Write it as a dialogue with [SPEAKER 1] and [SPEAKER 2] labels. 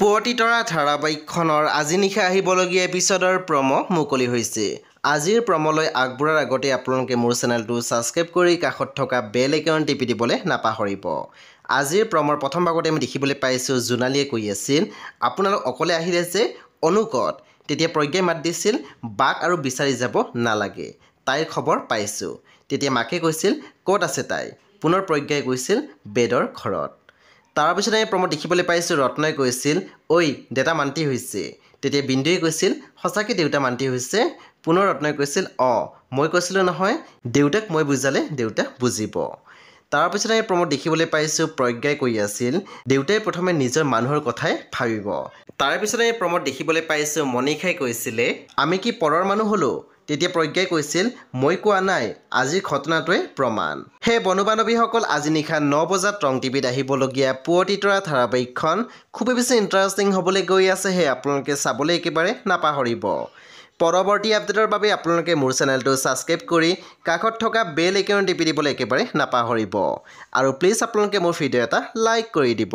[SPEAKER 1] পুৱতি তৰা ধাৰাবাহিকখনৰ আজি নিশা আহিবলগীয়া এপিছডৰ প্ৰম' মুকলি হৈছে। আজিৰ প্ৰম'লৈ আগবঢ়াৰ আগতে আপোনালোকে মোৰ চেনেলটো ছাবস্ক্ৰাইব কৰি কাষত থকা বেল আইকন টিপি দিবলৈ নাপাহৰিব। আজিৰ প্ৰমৰ প্ৰথম ভাগতে আমি দেখিবলৈ পাইছোঁ জোনালীয়ে কৈ আছিল আপোনালোক অকলে আহিলে যে অনুকত। তেতিয়া প্ৰজ্ঞাই মাত দিছিল বাক আৰু বিচাৰি যাব নালাগে, তাইৰ খবৰ পাইছোঁ। তেতিয়া মাকে কৈছিল ক'ত আছে তাই? পুনৰ প্ৰজ্ঞাই কৈছিল বেদৰ ঘৰত। তাৰপিছত আমি প্ৰমত দেখিবলৈ পাইছোঁ ৰত্নই কৈছিল ঐ দেউতা মান্তি হৈছে। তেতিয়া বিন্দুৱে কৈছিল সঁচাকৈ দেউতা মান্তি হৈছে? পুনৰ ৰত্নই কৈছিল মই কৈছিলোঁ নহয় দেউতাক মই বুজালে দেউতা বুজিব। তাৰপিছত আমি প্ৰমত দেখিবলৈ পাইছোঁ প্ৰজ্ঞাই কৈ আছিল দেউতাই প্ৰথমে নিজৰ মানুহৰ কথাই ভাবিব। তাৰপিছত আমি প্ৰমত দেখিবলৈ পাইছোঁ মণিষাই কৈছিলে আমি কি পৰৰ মানুহ হ'লোঁ? তেতিয়া প্ৰজ্ঞাই কৈছিল মই কোৱা নাই, আজিৰ ঘটনাটোৱে প্ৰমাণ। সেই বন্ধু বান্ধৱীসকল আজি নিশা 9 বজাত ৰং টিভিত আহিবলগীয়া পুৱতি তৰা ধাৰাবাহিকখন খুবেই বেছি ইণ্টাৰেষ্টিং হ'বলৈ গৈ আছে। সেয়ে আপোনালোকে চাবলৈ একেবাৰে নাপাহৰিব। পৰৱৰ্তী আপডেটৰ বাবে আপোনালোকে মোৰ চেনেলটো ছাবস্ক্ৰাইব কৰি কাষত থকা বেল আইকন টিপি দিবলৈ একেবাৰে নাপাহৰিব। আৰু প্লিজ আপোনালোকে মোৰ ভিডিঅ' এটা লাইক কৰি দিব।